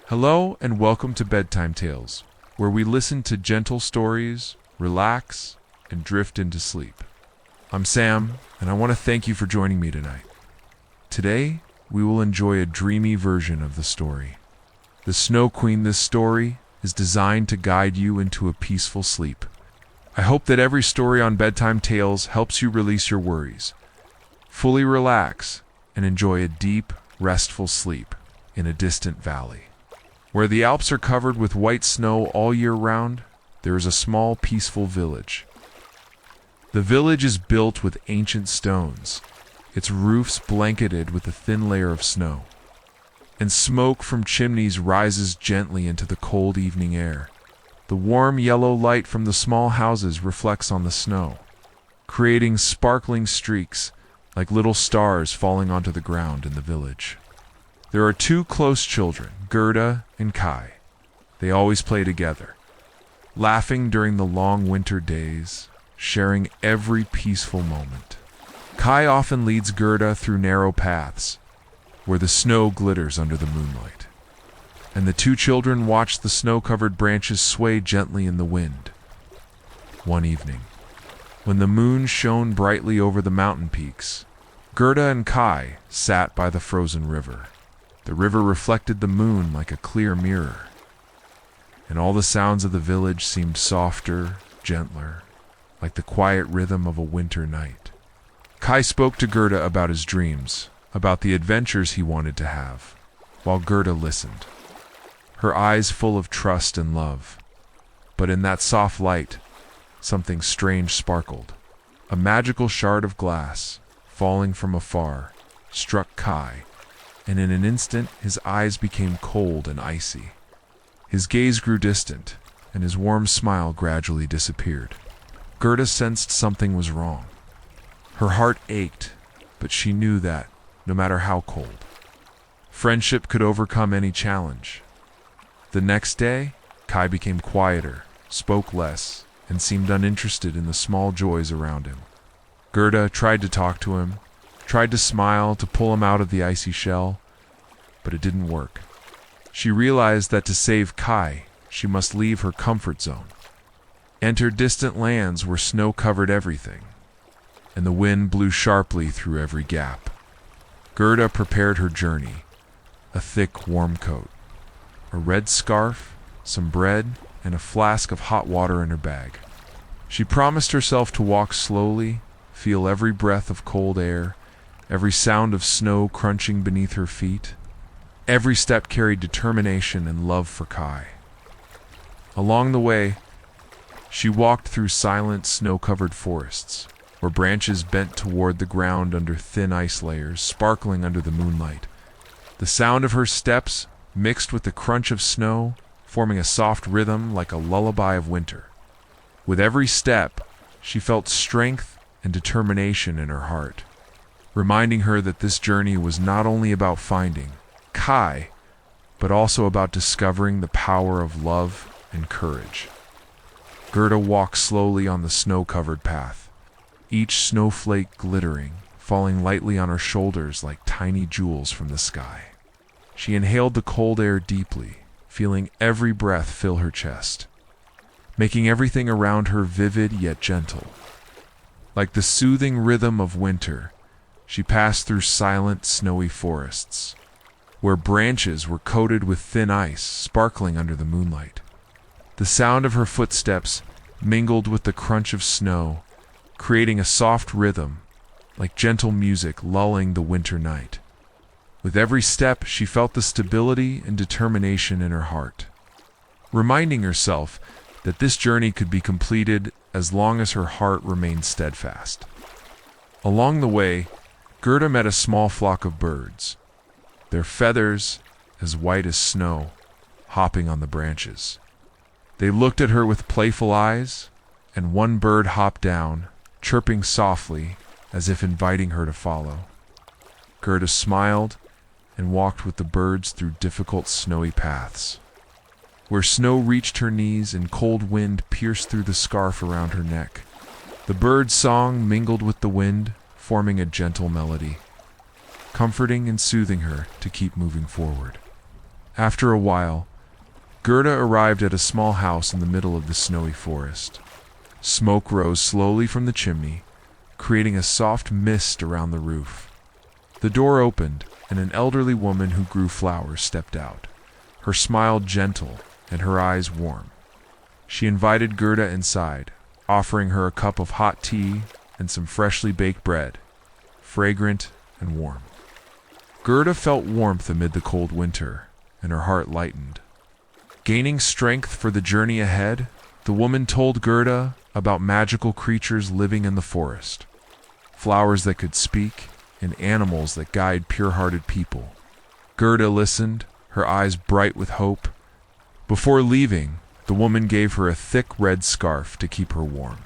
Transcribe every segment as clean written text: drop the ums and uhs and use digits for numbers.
Hello and welcome to Bedtime Tales, where we listen to gentle stories, relax, and drift into sleep. I'm Sam, and I want to thank you for joining me tonight. Today, we will enjoy a dreamy version of the story. The Snow Queen. This story is designed to guide you into a peaceful sleep. I hope that every story on Bedtime Tales helps you release your worries, fully relax, and enjoy a deep, restful sleep in a distant valley. Where the Alps are covered with white snow all year round, there is a small, peaceful village. The village is built with ancient stones, its roofs blanketed with a thin layer of snow, and smoke from chimneys rises gently into the cold evening air. The warm yellow light from the small houses reflects on the snow, creating sparkling streaks like little stars falling onto the ground in the village. There are two close children, Gerda and Kai. They always play together, laughing during the long winter days, sharing every peaceful moment. Kai often leads Gerda through narrow paths, where the snow glitters under the moonlight, and the two children watch the snow-covered branches sway gently in the wind. One evening, when the moon shone brightly over the mountain peaks, Gerda and Kai sat by the frozen river. The river reflected the moon like a clear mirror, and all the sounds of the village seemed softer, gentler, like the quiet rhythm of a winter night. Kai spoke to Gerda about his dreams, about the adventures he wanted to have, while Gerda listened, her eyes full of trust and love. But in that soft light, something strange sparkled. A magical shard of glass, falling from afar, struck Kai, and in an instant his eyes became cold and icy. His gaze grew distant, and his warm smile gradually disappeared. Gerda sensed something was wrong. Her heart ached, but she knew that, no matter how cold, friendship could overcome any challenge. The next day, Kai became quieter, spoke less, and seemed uninterested in the small joys around him. Gerda tried to talk to him, tried to smile to pull him out of the icy shell, but it didn't work. She realized that to save Kai, she must leave her comfort zone, enter distant lands where snow covered everything, and the wind blew sharply through every gap. Gerda prepared her journey, a thick, warm coat, a red scarf, some bread, and a flask of hot water in her bag. She promised herself to walk slowly, feel every breath of cold air, every sound of snow crunching beneath her feet. Every step carried determination and love for Kai. Along the way, she walked through silent, snow-covered forests, where branches bent toward the ground under thin ice layers, sparkling under the moonlight. The sound of her steps mixed with the crunch of snow, forming a soft rhythm like a lullaby of winter. With every step, she felt strength and determination in her heart, reminding her that this journey was not only about finding Kai, but also about discovering the power of love and courage. Gerda walked slowly on the snow-covered path, each snowflake glittering, falling lightly on her shoulders like tiny jewels from the sky. She inhaled the cold air deeply, feeling every breath fill her chest, making everything around her vivid yet gentle. Like the soothing rhythm of winter, she passed through silent, snowy forests, where branches were coated with thin ice, sparkling under the moonlight. The sound of her footsteps mingled with the crunch of snow, creating a soft rhythm, like gentle music lulling the winter night. With every step, she felt the stability and determination in her heart, reminding herself that this journey could be completed as long as her heart remained steadfast. Along the way, Gerda met a small flock of birds, their feathers as white as snow, hopping on the branches. They looked at her with playful eyes, and one bird hopped down, chirping softly as if inviting her to follow. Gerda smiled and walked with the birds through difficult snowy paths, where snow reached her knees and cold wind pierced through the scarf around her neck. The bird's song mingled with the wind, forming a gentle melody, comforting and soothing her to keep moving forward. After a while, Gerda arrived at a small house in the middle of the snowy forest. Smoke rose slowly from the chimney, creating a soft mist around the roof. The door opened, and an elderly woman who grew flowers stepped out, her smile gentle and her eyes warm. She invited Gerda inside, offering her a cup of hot tea and some freshly baked bread, fragrant and warm. Gerda felt warmth amid the cold winter, and her heart lightened. Gaining strength for the journey ahead, the woman told Gerda about magical creatures living in the forest, flowers that could speak, and animals that guide pure-hearted people. Gerda listened, her eyes bright with hope. Before leaving, the woman gave her a thick red scarf to keep her warm,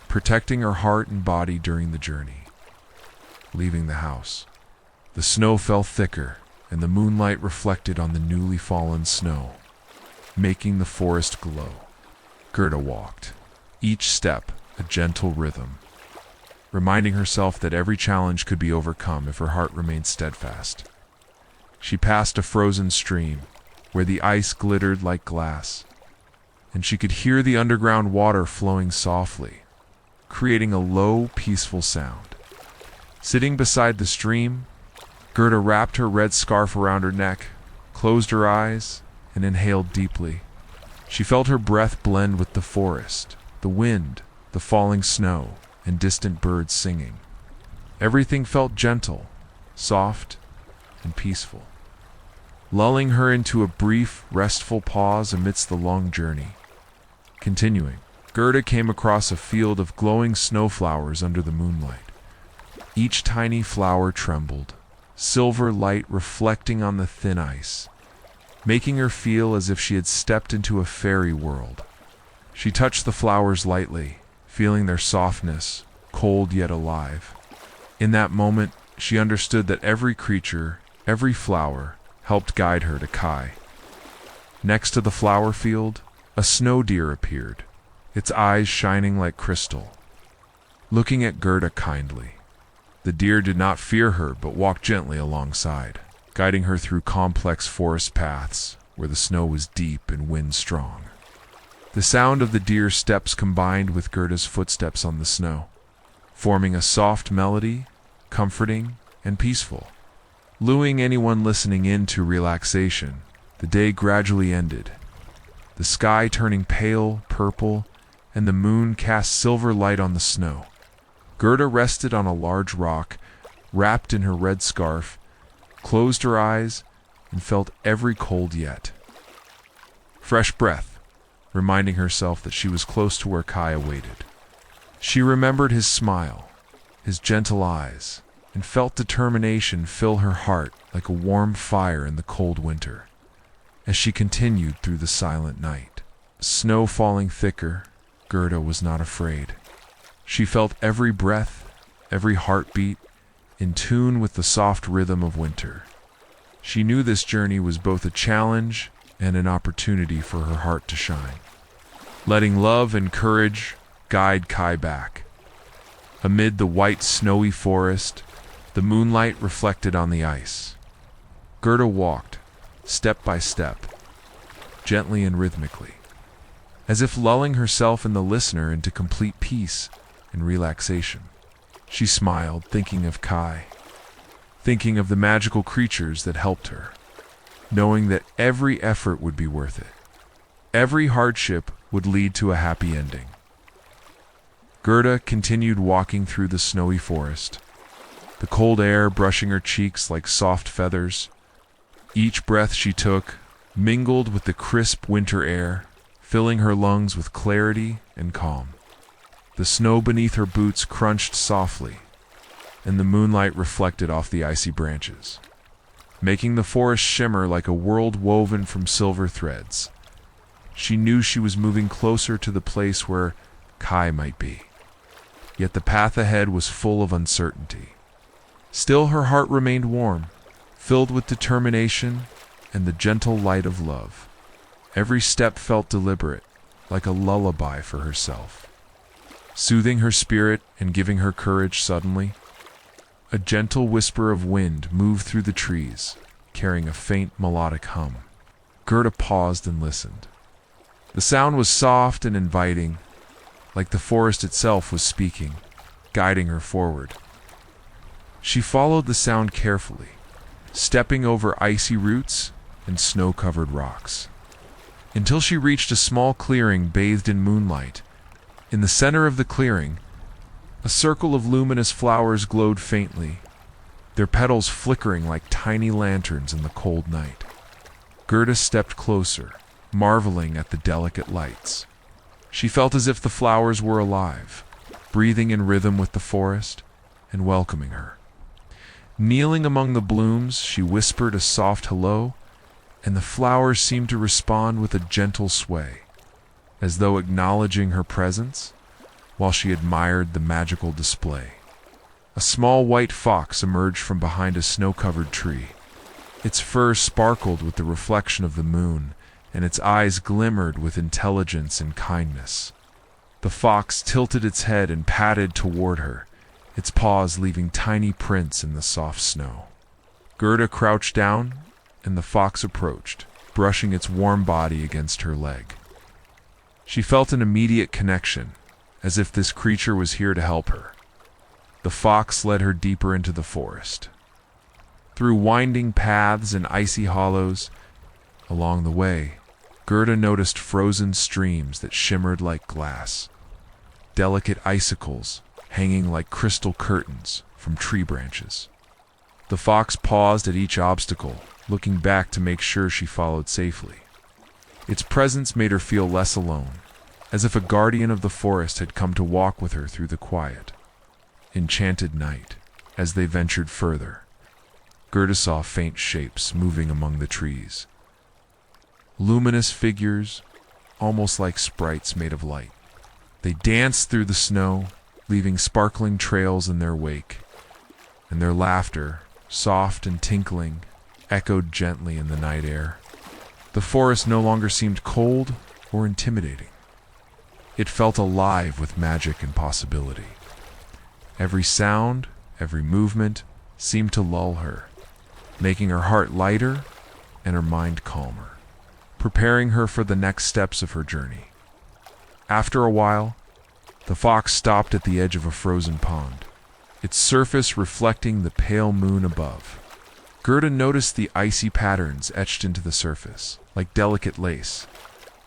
protecting her heart and body during the journey. Leaving the house, the snow fell thicker, and the moonlight reflected on the newly fallen snow, making the forest glow. Gerda walked, each step a gentle rhythm, reminding herself that every challenge could be overcome if her heart remained steadfast. She passed a frozen stream, where the ice glittered like glass, and she could hear the underground water flowing softly, creating a low, peaceful sound. Sitting beside the stream, Gerda wrapped her red scarf around her neck, closed her eyes, and inhaled deeply. She felt her breath blend with the forest, the wind, the falling snow, and distant birds singing. Everything felt gentle, soft, and peaceful, lulling her into a brief, restful pause amidst the long journey. Continuing, Gerda came across a field of glowing snowflowers under the moonlight. Each tiny flower trembled, silver light reflecting on the thin ice, making her feel as if she had stepped into a fairy world. She touched the flowers lightly, feeling their softness, cold yet alive. In that moment, she understood that every creature, every flower, helped guide her to Kai. Next to the flower field, a snow deer appeared, its eyes shining like crystal, looking at Gerda kindly. The deer did not fear her but walked gently alongside, guiding her through complex forest paths where the snow was deep and wind strong. The sound of the deer's steps combined with Gerda's footsteps on the snow, forming a soft melody, comforting and peaceful. Luring anyone listening into relaxation, the day gradually ended, the sky turning pale purple and the moon cast silver light on the snow. Gerda rested on a large rock, wrapped in her red scarf, closed her eyes, and felt every cold yet. Fresh breath, reminding herself that she was close to where Kai awaited. She remembered his smile, his gentle eyes, and felt determination fill her heart like a warm fire in the cold winter. As she continued through the silent night, snow falling thicker, Gerda was not afraid. She felt every breath, every heartbeat, in tune with the soft rhythm of winter. She knew this journey was both a challenge and an opportunity for her heart to shine, letting love and courage guide Kai back. Amid the white snowy forest, the moonlight reflected on the ice. Gerda walked, step by step, gently and rhythmically, as if lulling herself and the listener into complete peace and relaxation. She smiled, thinking of Kai, thinking of the magical creatures that helped her, knowing that every effort would be worth it. Every hardship would lead to a happy ending. Gerda continued walking through the snowy forest, the cold air brushing her cheeks like soft feathers. Each breath she took mingled with the crisp winter air, filling her lungs with clarity and calm. The snow beneath her boots crunched softly, and the moonlight reflected off the icy branches, making the forest shimmer like a world woven from silver threads. She knew she was moving closer to the place where Kai might be, yet the path ahead was full of uncertainty. Still, her heart remained warm, filled with determination and the gentle light of love. Every step felt deliberate, like a lullaby for herself. Soothing her spirit and giving her courage. Suddenly, a gentle whisper of wind moved through the trees, carrying a faint melodic hum. Gerda paused and listened. The sound was soft and inviting, like the forest itself was speaking, guiding her forward. She followed the sound carefully, stepping over icy roots and snow-covered rocks, until she reached a small clearing bathed in moonlight. In the center of the clearing, a circle of luminous flowers glowed faintly, their petals flickering like tiny lanterns in the cold night. Gerda stepped closer, marveling at the delicate lights. She felt as if the flowers were alive, breathing in rhythm with the forest and welcoming her. Kneeling among the blooms, she whispered a soft hello, and the flowers seemed to respond with a gentle sway, as though acknowledging her presence while she admired the magical display. A small white fox emerged from behind a snow-covered tree. Its fur sparkled with the reflection of the moon, and its eyes glimmered with intelligence and kindness. The fox tilted its head and padded toward her, its paws leaving tiny prints in the soft snow. Gerda crouched down, and the fox approached, brushing its warm body against her leg. She felt an immediate connection, as if this creature was here to help her. The fox led her deeper into the forest. Through winding paths and icy hollows, along the way, Gerda noticed frozen streams that shimmered like glass, delicate icicles hanging like crystal curtains from tree branches. The fox paused at each obstacle, looking back to make sure she followed safely. Its presence made her feel less alone, as if a guardian of the forest had come to walk with her through the quiet, enchanted night. As they ventured further, Gerda saw faint shapes moving among the trees. Luminous figures, almost like sprites made of light. They danced through the snow, leaving sparkling trails in their wake, and their laughter, soft and tinkling, echoed gently in the night air. The forest no longer seemed cold or intimidating. It felt alive with magic and possibility. Every sound, every movement seemed to lull her, making her heart lighter and her mind calmer, preparing her for the next steps of her journey. After a while, the fox stopped at the edge of a frozen pond, its surface reflecting the pale moon above. Gerda noticed the icy patterns etched into the surface, like delicate lace,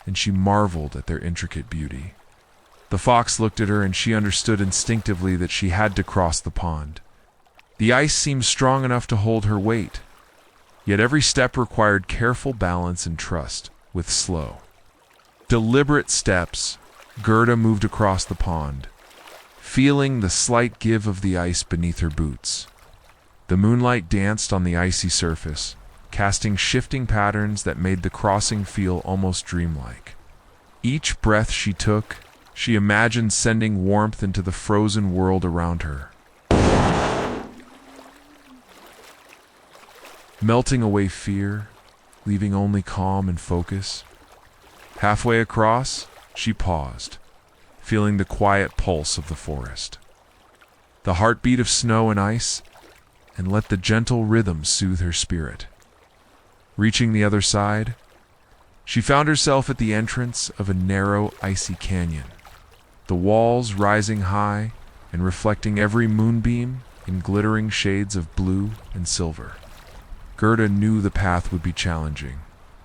and she marveled at their intricate beauty. The fox looked at her, and she understood instinctively that she had to cross the pond. The ice seemed strong enough to hold her weight, yet every step required careful balance and trust. With slow, deliberate steps, Gerda moved across the pond, feeling the slight give of the ice beneath her boots. The moonlight danced on the icy surface, casting shifting patterns that made the crossing feel almost dreamlike. Each breath she took, she imagined sending warmth into the frozen world around her, melting away fear, leaving only calm and focus. Halfway across, she paused, feeling the quiet pulse of the forest, the heartbeat of snow and ice, and let the gentle rhythm soothe her spirit. Reaching the other side, she found herself at the entrance of a narrow, icy canyon, the walls rising high and reflecting every moonbeam in glittering shades of blue and silver. Gerda knew the path would be challenging,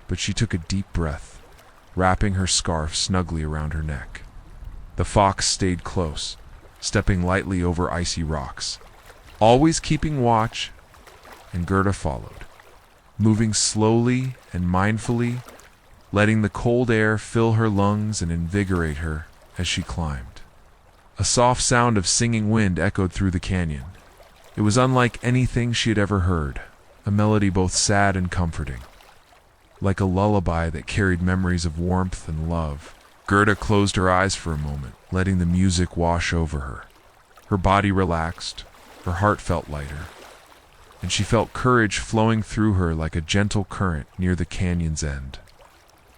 but she took a deep breath, wrapping her scarf snugly around her neck. The fox stayed close, stepping lightly over icy rocks, always keeping watch, and Gerda followed, moving slowly and mindfully, letting the cold air fill her lungs and invigorate her as she climbed. A soft sound of singing wind echoed through the canyon. It was unlike anything she had ever heard, a melody both sad and comforting, like a lullaby that carried memories of warmth and love. Gerda closed her eyes for a moment, letting the music wash over her. Her body relaxed, her heart felt lighter, and she felt courage flowing through her like a gentle current near the canyon's end.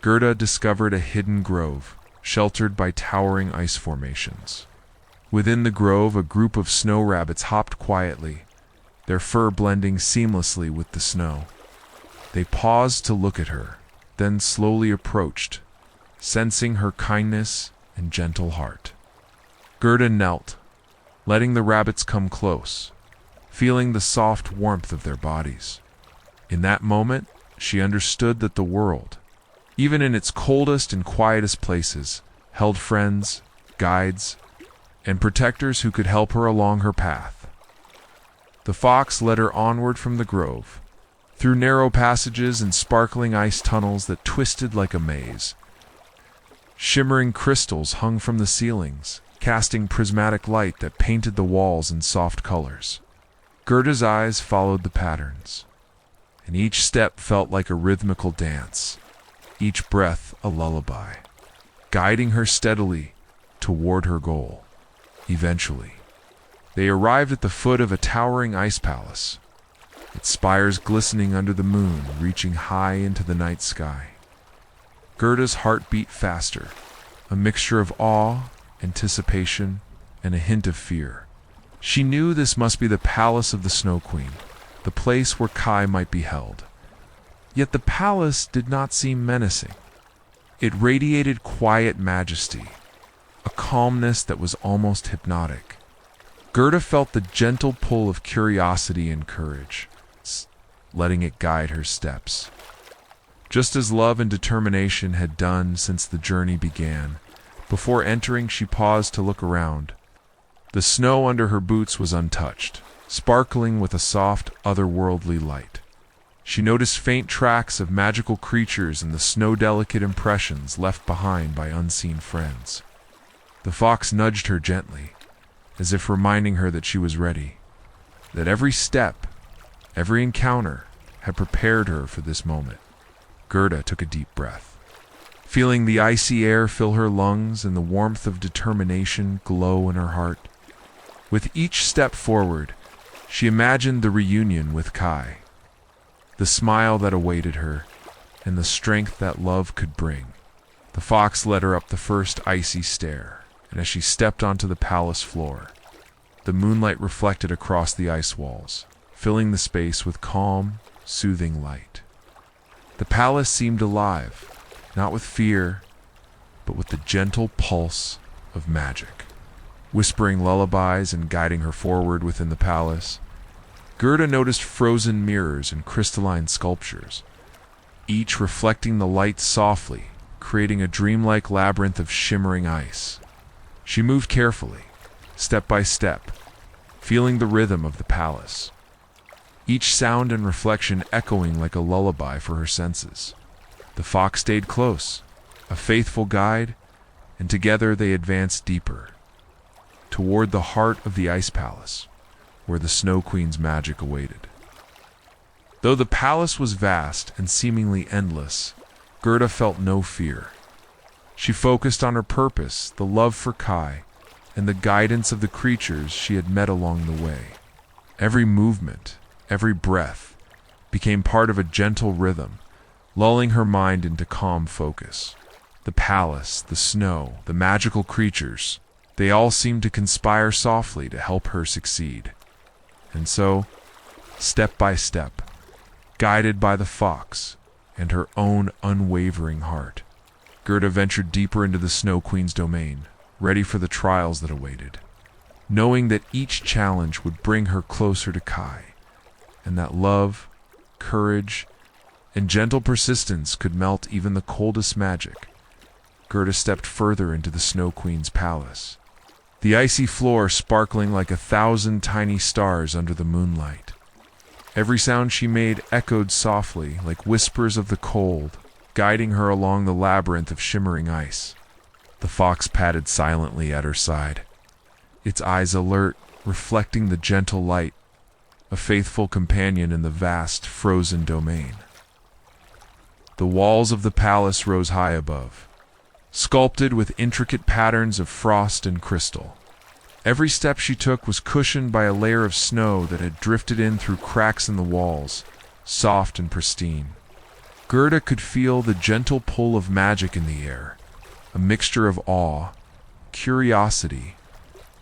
Gerda discovered a hidden grove, sheltered by towering ice formations. Within the grove, a group of snow rabbits hopped quietly, their fur blending seamlessly with the snow. They paused to look at her, then slowly approached, sensing her kindness and gentle heart. Gerda knelt, letting the rabbits come close, feeling the soft warmth of their bodies. In that moment, she understood that the world, even in its coldest and quietest places, held friends, guides, and protectors who could help her along her path. The fox led her onward from the grove, through narrow passages and sparkling ice tunnels that twisted like a maze. Shimmering crystals hung from the ceilings, casting prismatic light that painted the walls in soft colors. Gerda's eyes followed the patterns, and each step felt like a rhythmical dance, each breath a lullaby, guiding her steadily toward her goal. Eventually, they arrived at the foot of a towering ice palace, its spires glistening under the moon reaching high into the night sky. Gerda's heart beat faster, a mixture of awe, anticipation, and a hint of fear. She knew this must be the palace of the Snow Queen, the place where Kai might be held. Yet the palace did not seem menacing. It radiated quiet majesty, a calmness that was almost hypnotic. Gerda felt the gentle pull of curiosity and courage, letting it guide her steps. Just as love and determination had done since the journey began, before entering she paused to look around. The snow under her boots was untouched, sparkling with a soft, otherworldly light. She noticed faint tracks of magical creatures and the snow-delicate impressions left behind by unseen friends. The fox nudged her gently, as if reminding her that she was ready, that every step, every encounter, had prepared her for this moment. Gerda took a deep breath, feeling the icy air fill her lungs and the warmth of determination glow in her heart. With each step forward, she imagined the reunion with Kai, the smile that awaited her, and the strength that love could bring. The fox led her up the first icy stair, and as she stepped onto the palace floor, the moonlight reflected across the ice walls, filling the space with calm, soothing light. The palace seemed alive, not with fear, but with the gentle pulse of magic. Whispering lullabies and guiding her forward within the palace, Gerda noticed frozen mirrors and crystalline sculptures, each reflecting the light softly, creating a dreamlike labyrinth of shimmering ice. She moved carefully, step by step, feeling the rhythm of the palace, each sound and reflection echoing like a lullaby for her senses. The fox stayed close, a faithful guide, and together they advanced deeper, toward the heart of the ice palace, where the Snow Queen's magic awaited. Though the palace was vast and seemingly endless, Gerda felt no fear. She focused on her purpose, the love for Kai, and the guidance of the creatures she had met along the way. Every movement, every breath, became part of a gentle rhythm, lulling her mind into calm focus. The palace, the snow, the magical creatures, they all seemed to conspire softly to help her succeed. And so, step by step, guided by the fox and her own unwavering heart, Gerda ventured deeper into the Snow Queen's domain, ready for the trials that awaited, knowing that each challenge would bring her closer to Kai, and that love, courage, and gentle persistence could melt even the coldest magic. Gerda stepped further into the Snow Queen's palace, the icy floor sparkling like 1,000 tiny stars under the moonlight. Every sound she made echoed softly like whispers of the cold, guiding her along the labyrinth of shimmering ice. The fox padded silently at her side, its eyes alert, reflecting the gentle light, a faithful companion in the vast, frozen domain. The walls of the palace rose high above, sculpted with intricate patterns of frost and crystal. Every step she took was cushioned by a layer of snow that had drifted in through cracks in the walls, soft and pristine. Gerda could feel the gentle pull of magic in the air, a mixture of awe, curiosity,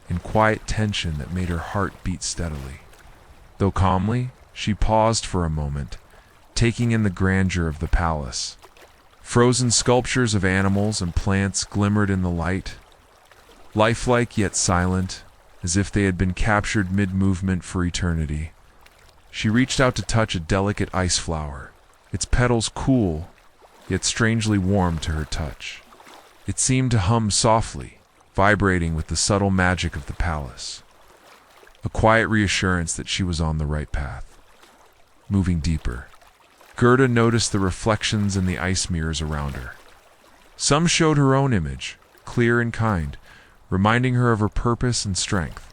and quiet tension that made her heart beat steadily. Though calmly, she paused for a moment, taking in the grandeur of the palace, Frozen sculptures of animals and plants glimmered in the light, lifelike yet silent, as if they had been captured mid-movement for eternity. She reached out to touch a delicate ice flower, its petals cool, yet strangely warm to her touch. It seemed to hum softly, vibrating with the subtle magic of the palace. A quiet reassurance that she was on the right path. Moving deeper, Gerda noticed the reflections in the ice mirrors around her. Some showed her own image, clear and kind, reminding her of her purpose and strength.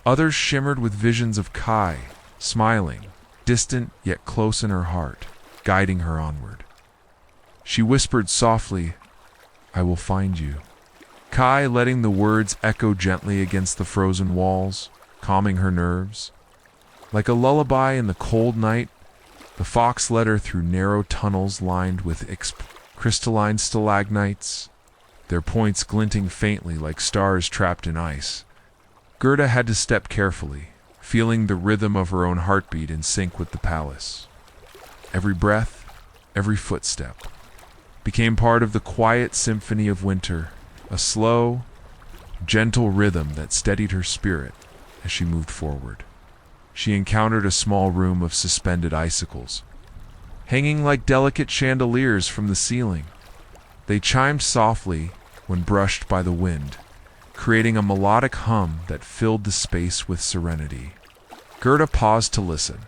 Others shimmered with visions of Kai, smiling, distant yet close in her heart, guiding her onward. She whispered softly, "I will find you." Kai letting the words echo gently against the frozen walls, calming her nerves. Like a lullaby in the cold night, the fox led her through narrow tunnels lined with crystalline stalagmites, their points glinting faintly like stars trapped in ice. Gerda had to step carefully, feeling the rhythm of her own heartbeat in sync with the palace. Every breath, every footstep, became part of the quiet symphony of winter, a slow, gentle rhythm that steadied her spirit as she moved forward. She encountered a small room of suspended icicles, hanging like delicate chandeliers from the ceiling. They chimed softly when brushed by the wind, creating a melodic hum that filled the space with serenity. Gerda paused to listen,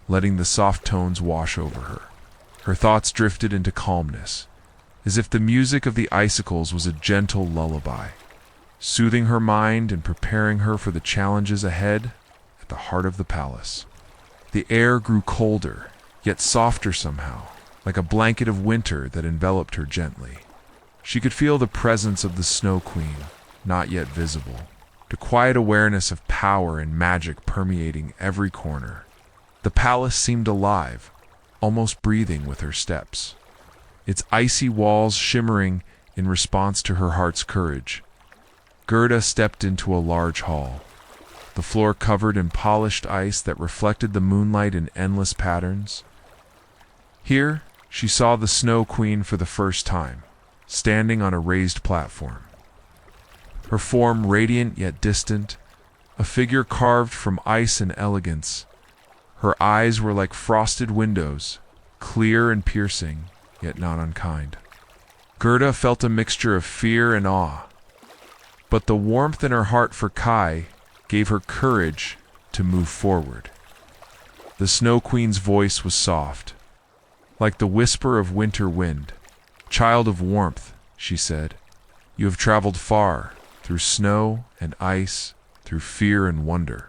letting the soft tones wash over her. Her thoughts drifted into calmness, as if the music of the icicles was a gentle lullaby, soothing her mind and preparing her for the challenges ahead at the heart of the palace. The air grew colder, yet softer somehow, like a blanket of winter that enveloped her gently. She could feel the presence of the Snow Queen, not yet visible, the quiet awareness of power and magic permeating every corner. The palace seemed alive, almost breathing with her steps, its icy walls shimmering in response to her heart's courage. Gerda stepped into a large hall, the floor covered in polished ice that reflected the moonlight in endless patterns. Here, she saw the Snow Queen for the first time, standing on a raised platform. Her form radiant yet distant, a figure carved from ice and elegance. Her eyes were like frosted windows, clear and piercing, yet not unkind. Gerda felt a mixture of fear and awe, but the warmth in her heart for Kai gave her courage to move forward. The Snow Queen's voice was soft, like the whisper of winter wind. "Child of warmth," she said, "you have traveled far, through snow and ice, through fear and wonder.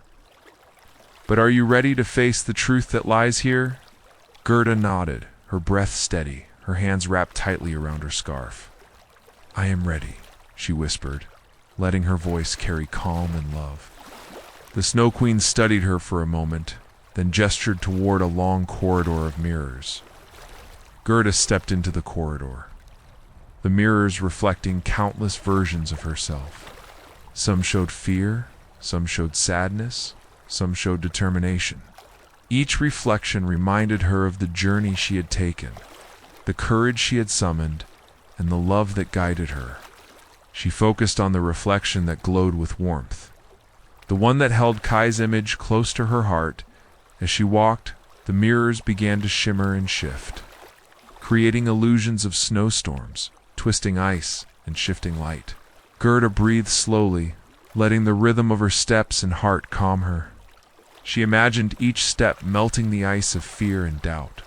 But are you ready to face the truth that lies here?" Gerda nodded, her breath steady, her hands wrapped tightly around her scarf. "I am ready," she whispered, letting her voice carry calm and love. The Snow Queen studied her for a moment, then gestured toward a long corridor of mirrors. Gerda stepped into the corridor, the mirrors reflecting countless versions of herself. Some showed fear, some showed sadness, some showed determination. Each reflection reminded her of the journey she had taken, the courage she had summoned, and the love that guided her. She focused on the reflection that glowed with warmth, the one that held Kai's image close to her heart. As she walked, the mirrors began to shimmer and shift, creating illusions of snowstorms, twisting ice, and shifting light. Gerda breathed slowly, letting the rhythm of her steps and heart calm her. She imagined each step melting the ice of fear and doubt,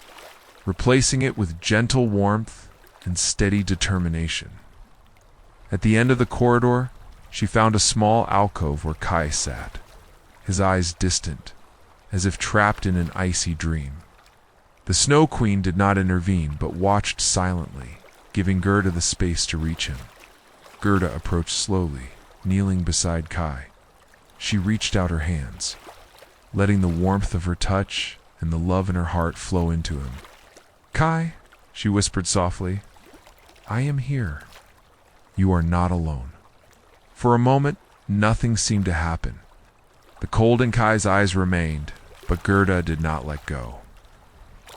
replacing it with gentle warmth and steady determination. At the end of the corridor, she found a small alcove where Kai sat, his eyes distant, as if trapped in an icy dream. The Snow Queen did not intervene, but watched silently, giving Gerda the space to reach him. Gerda approached slowly, kneeling beside Kai. She reached out her hands, letting the warmth of her touch and the love in her heart flow into him. "Kai," she whispered softly, "I am here. You are not alone." For a moment, nothing seemed to happen. The cold in Kai's eyes remained, but Gerda did not let go.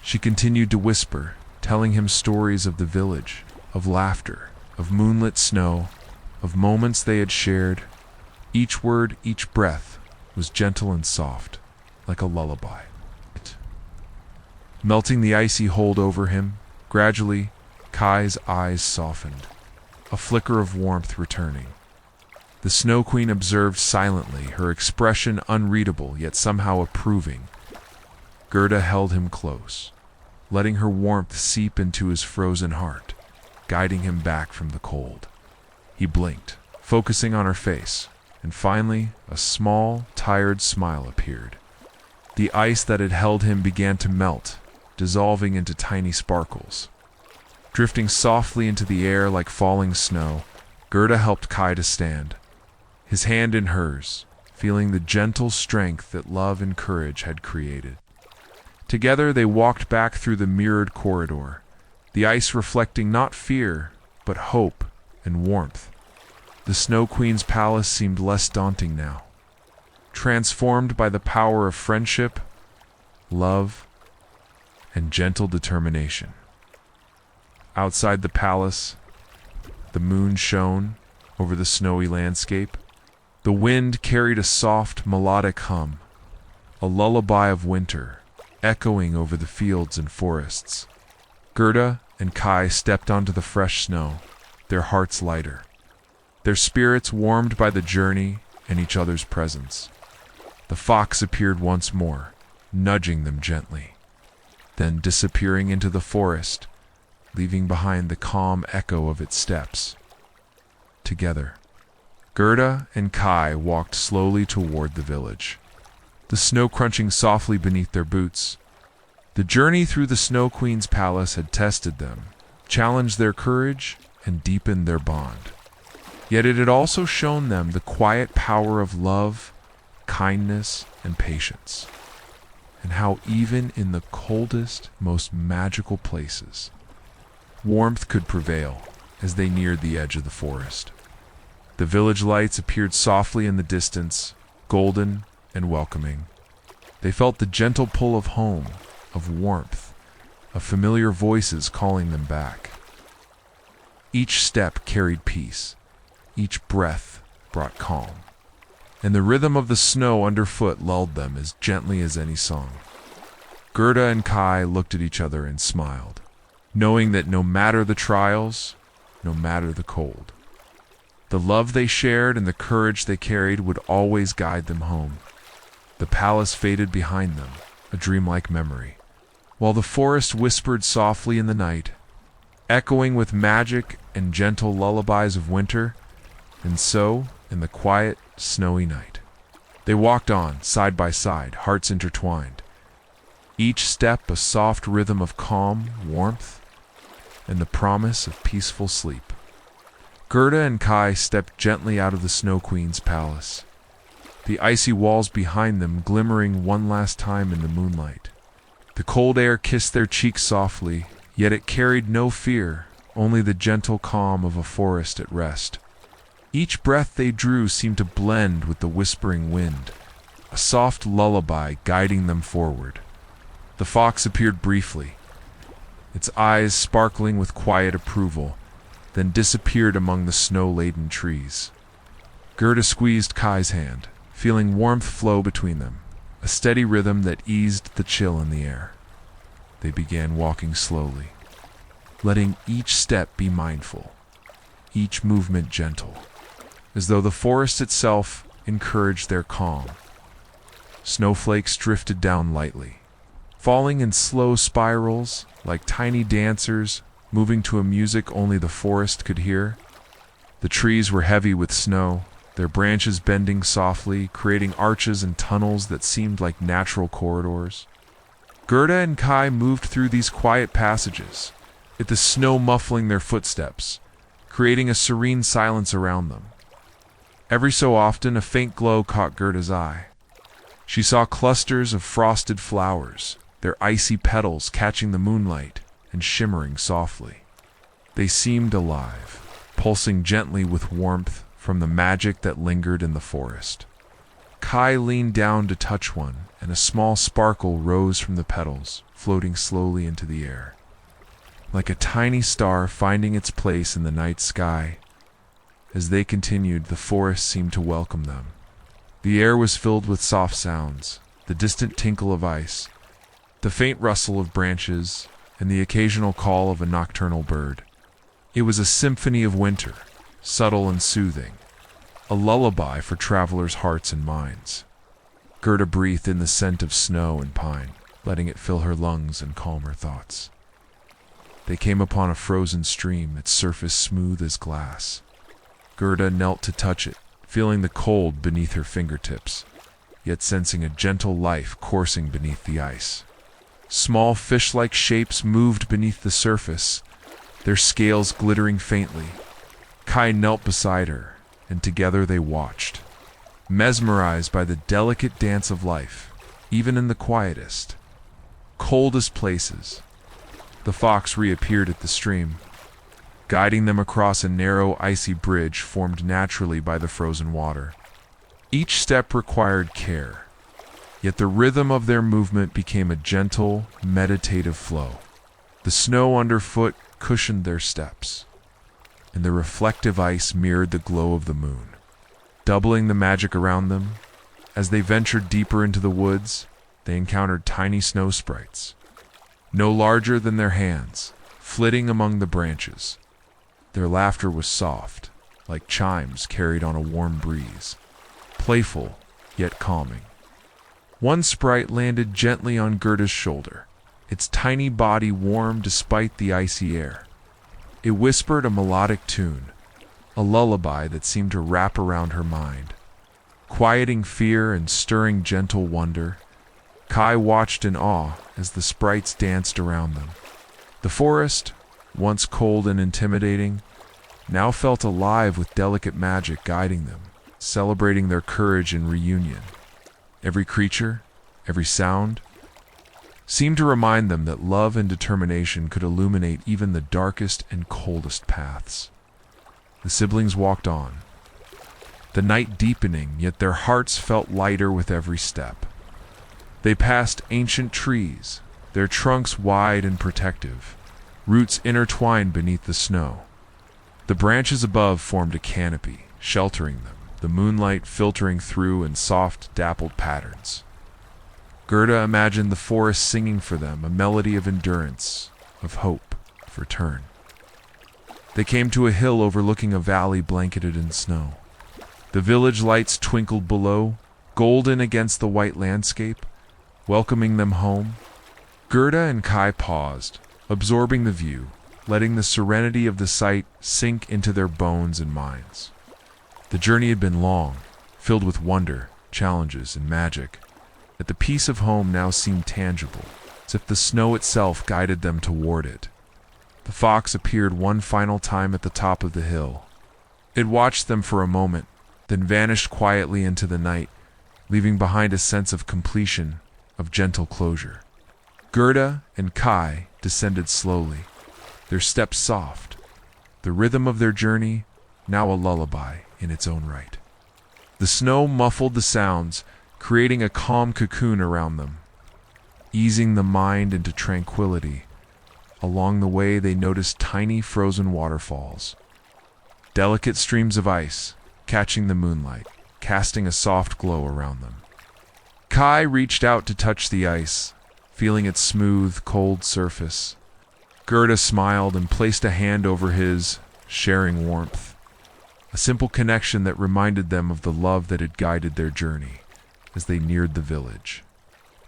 She continued to whisper, telling him stories of the village, of laughter, of moonlit snow, of moments they had shared. Each word, each breath was gentle and soft, like a lullaby. Melting the icy hold over him, gradually, Kai's eyes softened, a flicker of warmth returning. The Snow Queen observed silently, her expression unreadable yet somehow approving. Gerda held him close, letting her warmth seep into his frozen heart, guiding him back from the cold. He blinked, focusing on her face, and finally a small, tired smile appeared. The ice that had held him began to melt, dissolving into tiny sparkles. Drifting softly into the air like falling snow, Gerda helped Kai to stand, his hand in hers, feeling the gentle strength that love and courage had created. Together they walked back through the mirrored corridor, the ice reflecting not fear, but hope and warmth. The Snow Queen's palace seemed less daunting now, transformed by the power of friendship, love, and gentle determination. Outside the palace, the moon shone over the snowy landscape. The wind carried a soft, melodic hum, a lullaby of winter, echoing over the fields and forests. Gerda and Kai stepped onto the fresh snow, their hearts lighter, their spirits warmed by the journey and each other's presence. The fox appeared once more, nudging them gently, then disappearing into the forest, leaving behind the calm echo of its steps. Together, Gerda and Kai walked slowly toward the village, the snow crunching softly beneath their boots. The journey through the Snow Queen's palace had tested them, challenged their courage, and deepened their bond. Yet it had also shown them the quiet power of love, kindness, and patience, and how even in the coldest, most magical places, warmth could prevail as they neared the edge of the forest. The village lights appeared softly in the distance, golden and welcoming. They felt the gentle pull of home, of warmth, of familiar voices calling them back. Each step carried peace, each breath brought calm, and the rhythm of the snow underfoot lulled them as gently as any song. Gerda and Kai looked at each other and smiled, knowing that no matter the trials, no matter the cold, the love they shared and the courage they carried would always guide them home. The palace faded behind them, a dreamlike memory, while the forest whispered softly in the night, echoing with magic and gentle lullabies of winter. And so, in the quiet, snowy night, they walked on, side by side, hearts intertwined, each step a soft rhythm of calm, warmth, and the promise of peaceful sleep. Gerda and Kai stepped gently out of the Snow Queen's palace, the icy walls behind them glimmering one last time in the moonlight. The cold air kissed their cheeks softly, yet it carried no fear, only the gentle calm of a forest at rest. Each breath they drew seemed to blend with the whispering wind, a soft lullaby guiding them forward. The fox appeared briefly, its eyes sparkling with quiet approval, then disappeared among the snow-laden trees. Gerda squeezed Kai's hand, feeling warmth flow between them, a steady rhythm that eased the chill in the air. They began walking slowly, letting each step be mindful, each movement gentle, as though the forest itself encouraged their calm. Snowflakes drifted down lightly, falling in slow spirals like tiny dancers moving to a music only the forest could hear. The trees were heavy with snow, their branches bending softly, creating arches and tunnels that seemed like natural corridors. Gerda and Kai moved through these quiet passages, with the snow muffling their footsteps, creating a serene silence around them. Every so often, a faint glow caught Gerda's eye. She saw clusters of frosted flowers, their icy petals catching the moonlight and shimmering softly. They seemed alive, pulsing gently with warmth from the magic that lingered in the forest. Kai leaned down to touch one, and a small sparkle rose from the petals, floating slowly into the air. like a tiny star finding its place in the night sky. As they continued, the forest seemed to welcome them. The air was filled with soft sounds, the distant tinkle of ice, the faint rustle of branches, and the occasional call of a nocturnal bird. It was a symphony of winter, subtle and soothing, a lullaby for travelers' hearts and minds. Gerda breathed in the scent of snow and pine, letting it fill her lungs and calm her thoughts. They came upon a frozen stream, its surface smooth as glass. Gerda knelt to touch it, feeling the cold beneath her fingertips, yet sensing a gentle life coursing beneath the ice. Small fish-like shapes moved beneath the surface, their scales glittering faintly. Kai knelt beside her, and together they watched, mesmerized by the delicate dance of life, even in the quietest, coldest places. The fox reappeared at the stream, guiding them across a narrow, icy bridge formed naturally by the frozen water. Each step required care, yet the rhythm of their movement became a gentle, meditative flow. The snow underfoot cushioned their steps, and the reflective ice mirrored the glow of the moon, doubling the magic around them. As they ventured deeper into the woods, they encountered tiny snow sprites, no larger than their hands, flitting among the branches. Their laughter was soft, like chimes carried on a warm breeze, playful yet calming. One sprite landed gently on Gerda's shoulder, its tiny body warm despite the icy air. It whispered a melodic tune, a lullaby that seemed to wrap around her mind, quieting fear and stirring gentle wonder. Kai watched in awe as the sprites danced around them. The forest, once cold and intimidating, now felt alive with delicate magic guiding them, celebrating their courage and reunion. Every creature, every sound, seemed to remind them that love and determination could illuminate even the darkest and coldest paths. The siblings walked on, the night deepening, yet their hearts felt lighter with every step. They passed ancient trees, their trunks wide and protective, roots intertwined beneath the snow. The branches above formed a canopy, sheltering them, the moonlight filtering through in soft, dappled patterns. Gerda imagined the forest singing for them, a melody of endurance, of hope, of return. They came to a hill overlooking a valley blanketed in snow. The village lights twinkled below, golden against the white landscape, welcoming them home. Gerda and Kai paused, absorbing the view, letting the serenity of the sight sink into their bones and minds. The journey had been long, filled with wonder, challenges, and magic, yet the peace of home now seemed tangible, as if the snow itself guided them toward it. The fox appeared one final time at the top of the hill. It watched them for a moment, then vanished quietly into the night, leaving behind a sense of completion, of gentle closure. Gerda and Kai descended slowly, their steps soft, the rhythm of their journey now a lullaby in its own right. The snow muffled the sounds, creating a calm cocoon around them, easing the mind into tranquility. Along the way they noticed tiny frozen waterfalls, delicate streams of ice, catching the moonlight, casting a soft glow around them. Kai reached out to touch the ice, feeling its smooth, cold surface. Gerda smiled and placed a hand over his, sharing warmth, a simple connection that reminded them of the love that had guided their journey as they neared the village.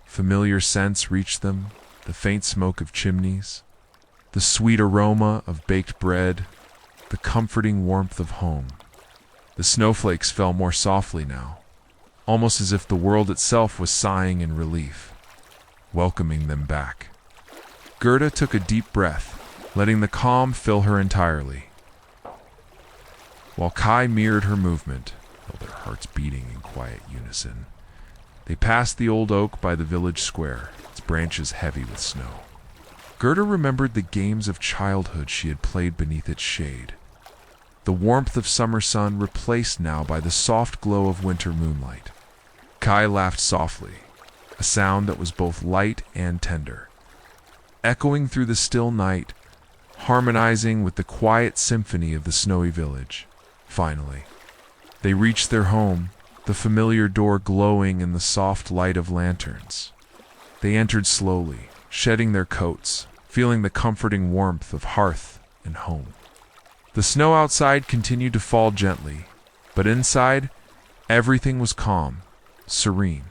Familiar scents reached them, the faint smoke of chimneys, the sweet aroma of baked bread, the comforting warmth of home. The snowflakes fell more softly now, almost as if the world itself was sighing in relief, welcoming them back. Gerda took a deep breath, letting the calm fill her entirely, while Kai mirrored her movement, though their hearts beating in quiet unison. They passed the old oak by the village square, its branches heavy with snow. Gerda remembered the games of childhood she had played beneath its shade, the warmth of summer sun replaced now by the soft glow of winter moonlight. Kai laughed softly, a sound that was both light and tender. Echoing through the still night, harmonizing with the quiet symphony of the snowy village. Finally, they reached their home, the familiar door glowing in the soft light of lanterns. They entered slowly, shedding their coats, feeling the comforting warmth of hearth and home. The snow outside continued to fall gently, but inside, everything was calm, serene,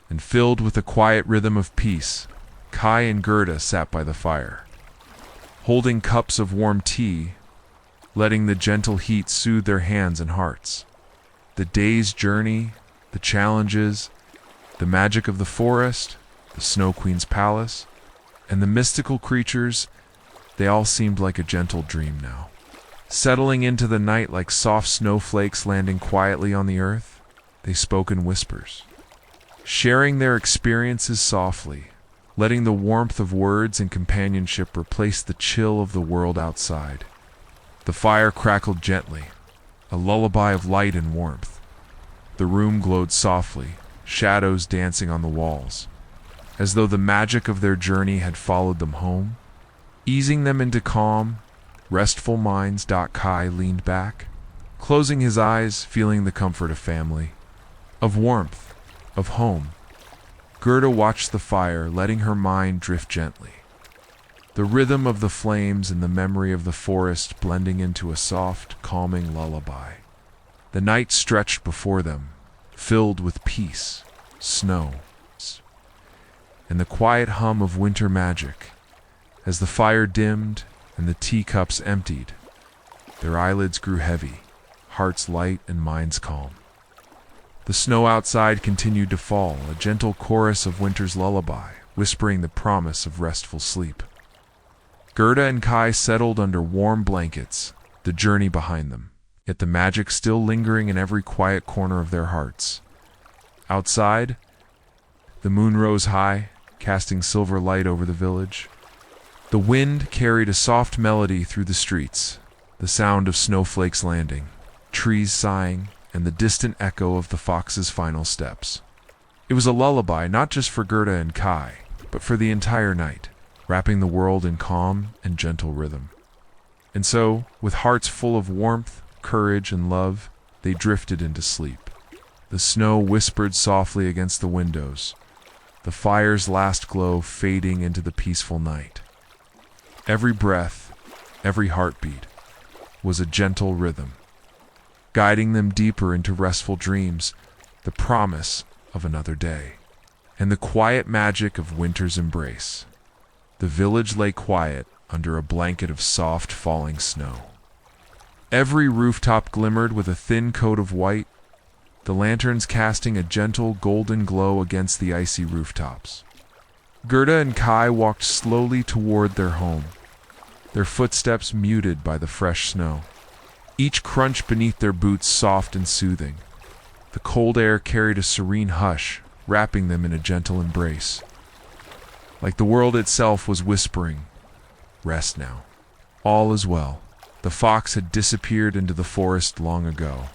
and filled with a quiet rhythm of peace. Kai and Gerda sat by the fire, holding cups of warm tea, letting the gentle heat soothe their hands and hearts. The day's journey, the challenges, the magic of the forest, the Snow Queen's palace, and the mystical creatures, they all seemed like a gentle dream now. Settling into the night like soft snowflakes landing quietly on the earth, they spoke in whispers, sharing their experiences softly, letting the warmth of words and companionship replace the chill of the world outside. The fire crackled gently, a lullaby of light and warmth. The room glowed softly, shadows dancing on the walls, as though the magic of their journey had followed them home, easing them into calm, restful minds. Kai leaned back, closing his eyes, feeling the comfort of family, of warmth, of home. Gerda watched the fire, letting her mind drift gently, the rhythm of the flames and the memory of the forest blending into a soft, calming lullaby. The night stretched before them, filled with peace, snow, and the quiet hum of winter magic. As the fire dimmed and the teacups emptied, their eyelids grew heavy, hearts light and minds calm. The snow outside continued to fall, a gentle chorus of winter's lullaby, whispering the promise of restful sleep. Gerda and Kai settled under warm blankets, the journey behind them, yet the magic still lingering in every quiet corner of their hearts. Outside, the moon rose high, casting silver light over the village. The wind carried a soft melody through the streets, the sound of snowflakes landing, trees sighing, and the distant echo of the fox's final steps. It was a lullaby not just for Gerda and Kai, but for the entire night, wrapping the world in calm and gentle rhythm. And so, with hearts full of warmth, courage, and love, they drifted into sleep. The snow whispered softly against the windows, the fire's last glow fading into the peaceful night. Every breath, every heartbeat, was a gentle rhythm, guiding them deeper into restful dreams, the promise of another day, and the quiet magic of winter's embrace. The village lay quiet under a blanket of soft falling snow. Every rooftop glimmered with a thin coat of white, the lanterns casting a gentle golden glow against the icy rooftops. Gerda and Kai walked slowly toward their home, their footsteps muted by the fresh snow, each crunch beneath their boots soft and soothing. The cold air carried a serene hush, wrapping them in a gentle embrace. Like the world itself was whispering, "Rest now. All is well." The fox had disappeared into the forest long ago,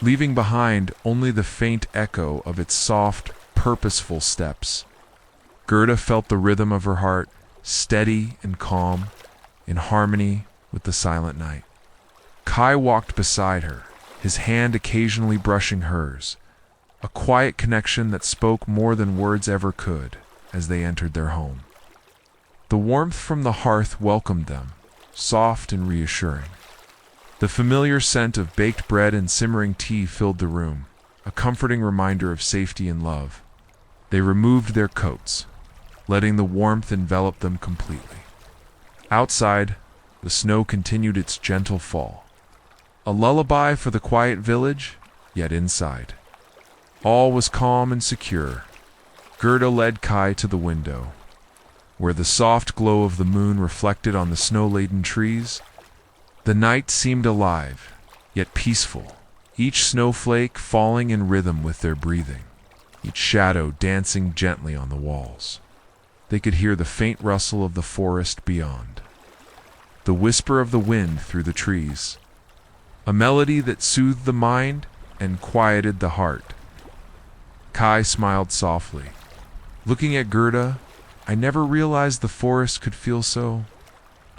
leaving behind only the faint echo of its soft, purposeful steps. Gerda felt the rhythm of her heart, steady and calm, in harmony with the silent night. Kai walked beside her, his hand occasionally brushing hers, a quiet connection that spoke more than words ever could as they entered their home. The warmth from the hearth welcomed them, soft and reassuring. The familiar scent of baked bread and simmering tea filled the room, a comforting reminder of safety and love. They removed their coats, letting the warmth envelop them completely. Outside, the snow continued its gentle fall, a lullaby for the quiet village, yet inside, all was calm and secure. Gerda led Kai to the window, where the soft glow of the moon reflected on the snow-laden trees. The night seemed alive, yet peaceful, each snowflake falling in rhythm with their breathing, each shadow dancing gently on the walls. They could hear the faint rustle of the forest beyond, the whisper of the wind through the trees, a melody that soothed the mind and quieted the heart. Kai smiled softly. Looking at Gerda, "I never realized the forest could feel so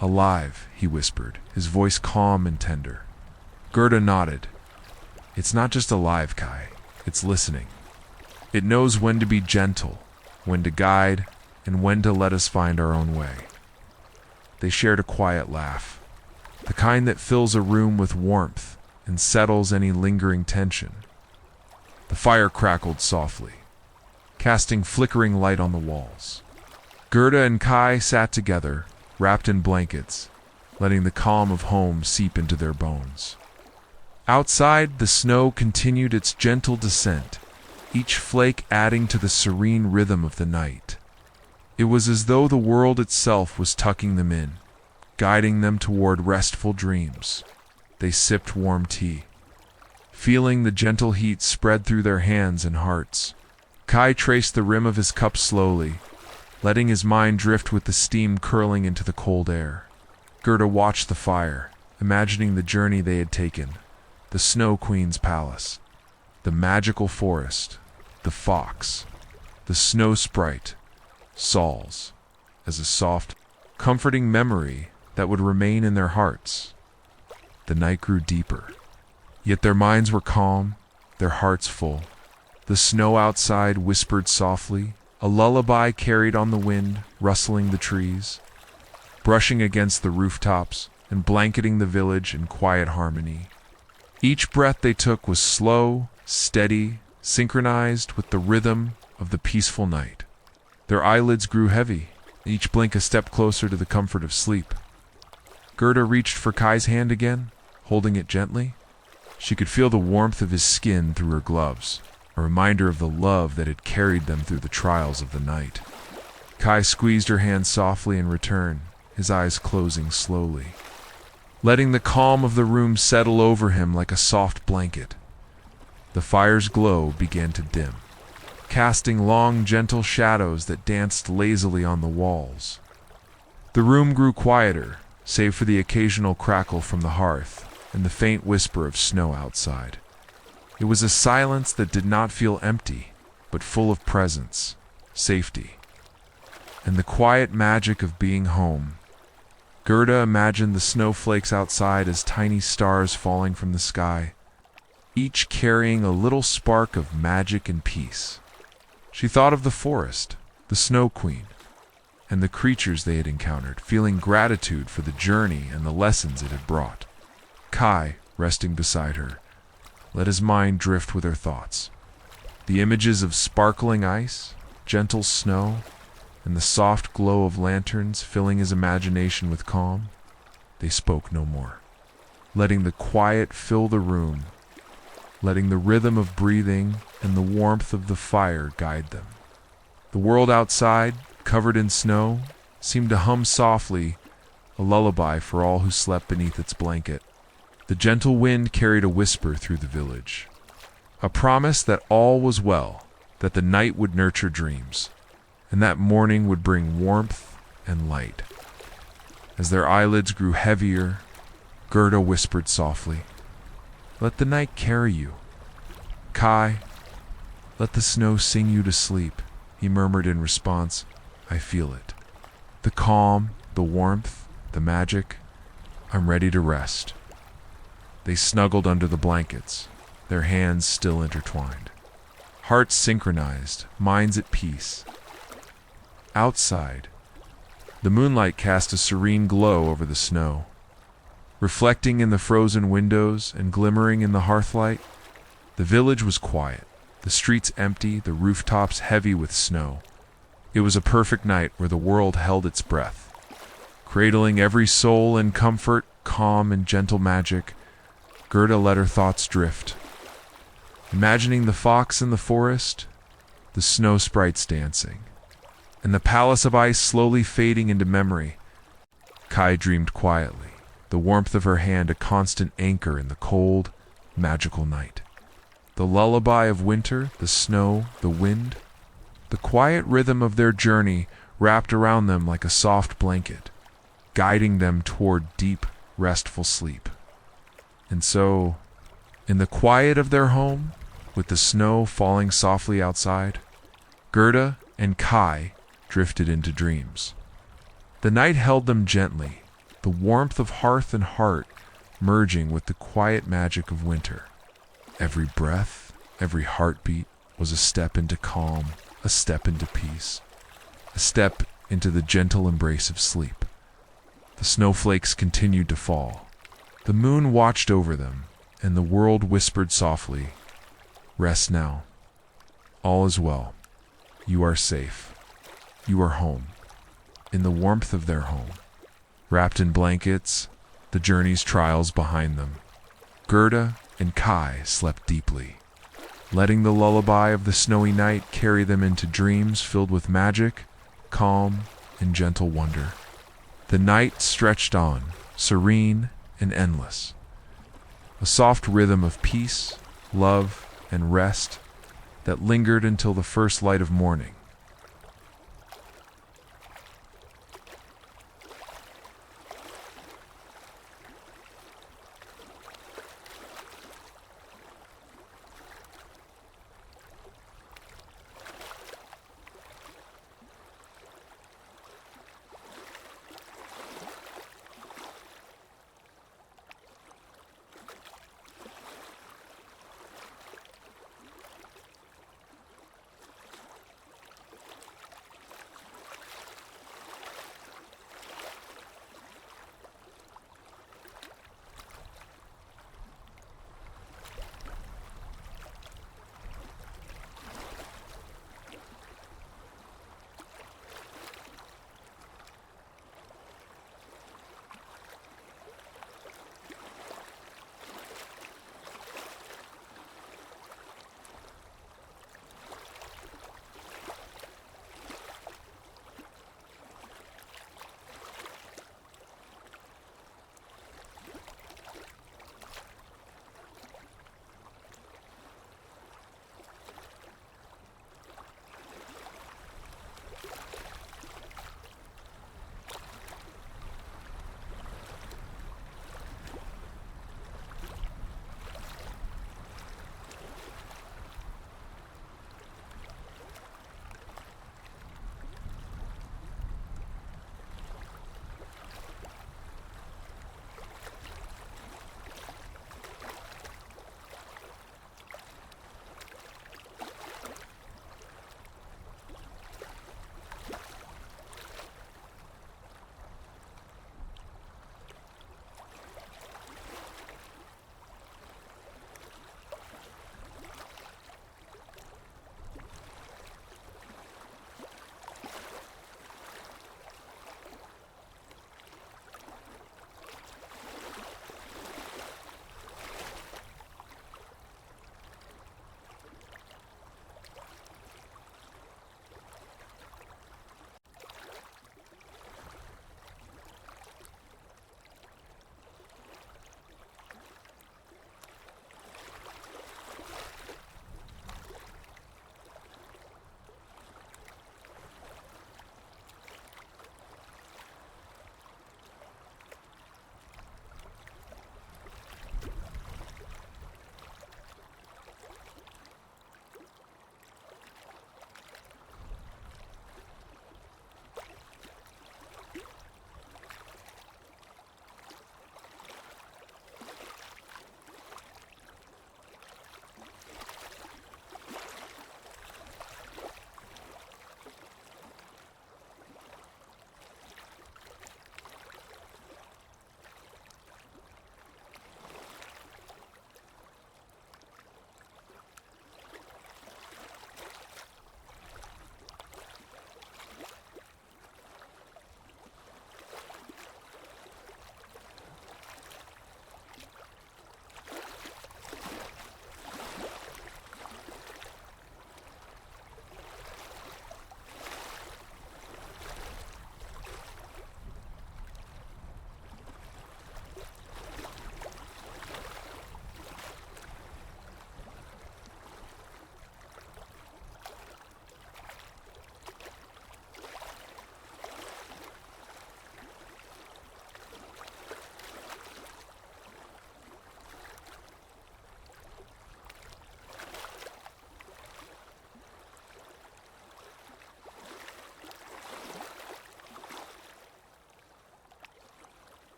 Alive, he whispered, his voice calm and tender. Gerda nodded. It's not just alive, Kai. It's listening. It knows when to be gentle, when to guide, and when to let us find our own way. They shared a quiet laugh, the kind that fills a room with warmth and settles any lingering tension. The fire crackled softly, casting flickering light on the walls. Gerda and Kai sat together, wrapped in blankets, letting the calm of home seep into their bones. Outside, the snow continued its gentle descent, each flake adding to the serene rhythm of the night. It was as though the world itself was tucking them in, guiding them toward restful dreams. They sipped warm tea, feeling the gentle heat spread through their hands and hearts. Kai traced the rim of his cup slowly, letting his mind drift with the steam curling into the cold air. Gerda watched the fire, imagining the journey they had taken, the Snow Queen's palace, the magical forest, the fox, the snow sprite, Saul's, as a soft, comforting memory that would remain in their hearts. The night grew deeper, yet their minds were calm, their hearts full. The snow outside whispered softly, a lullaby carried on the wind, rustling the trees, brushing against the rooftops and blanketing the village in quiet harmony. Each breath they took was slow, steady, synchronized with the rhythm of the peaceful night. Their eyelids grew heavy, each blink a step closer to the comfort of sleep. Gerda reached for Kai's hand again, holding it gently. She could feel the warmth of his skin through her gloves, a reminder of the love that had carried them through the trials of the night. Kai squeezed her hand softly in return, his eyes closing slowly, letting the calm of the room settle over him like a soft blanket. The fire's glow began to dim, casting long, gentle shadows that danced lazily on the walls. The room grew quieter, save for the occasional crackle from the hearth and the faint whisper of snow outside. It was a silence that did not feel empty, but full of presence, safety, and the quiet magic of being home. Gerda imagined the snowflakes outside as tiny stars falling from the sky, each carrying a little spark of magic and peace. She thought of the forest, the Snow Queen, and the creatures they had encountered, feeling gratitude for the journey and the lessons it had brought. Kai, resting beside her, let his mind drift with her thoughts. The images of sparkling ice, gentle snow, and the soft glow of lanterns filling his imagination with calm. They spoke no more, letting the quiet fill the room, letting the rhythm of breathing and the warmth of the fire guide them. The world outside, covered in snow, seemed to hum softly, a lullaby for all who slept beneath its blanket. The gentle wind carried a whisper through the village, a promise that all was well, that the night would nurture dreams, and that morning would bring warmth and light. As their eyelids grew heavier, Gerda whispered softly, "Let the night carry you." "Kai, let the snow sing you to sleep," he murmured in response. "I feel it. The calm, the warmth, the magic. I'm ready to rest." They snuggled under the blankets, their hands still intertwined, hearts synchronized, minds at peace. Outside, the moonlight cast a serene glow over the snow. Reflecting in the frozen windows and glimmering in the hearthlight, the village was quiet, the streets empty, the rooftops heavy with snow. It was a perfect night where the world held its breath, cradling every soul in comfort, calm, and gentle magic. Gerda let her thoughts drift, imagining the fox in the forest, the snow sprites dancing, and the palace of ice slowly fading into memory. Kai dreamed quietly, the warmth of her hand a constant anchor in the cold, magical night. The lullaby of winter, the snow, the wind, the quiet rhythm of their journey wrapped around them like a soft blanket, guiding them toward deep, restful sleep. And so, in the quiet of their home, with the snow falling softly outside, Gerda and Kai drifted into dreams. The night held them gently, the warmth of hearth and heart merging with the quiet magic of winter. Every breath, every heartbeat was a step into calm, a step into peace, a step into the gentle embrace of sleep. The snowflakes continued to fall. The moon watched over them, and the world whispered softly, "Rest now. All is well. You are safe. You are home." In the warmth of their home, wrapped in blankets, the journey's trials behind them, Gerda and Kai slept deeply, letting the lullaby of the snowy night carry them into dreams filled with magic, calm, and gentle wonder. The night stretched on, serene and endless, a soft rhythm of peace, love, and rest that lingered until the first light of morning.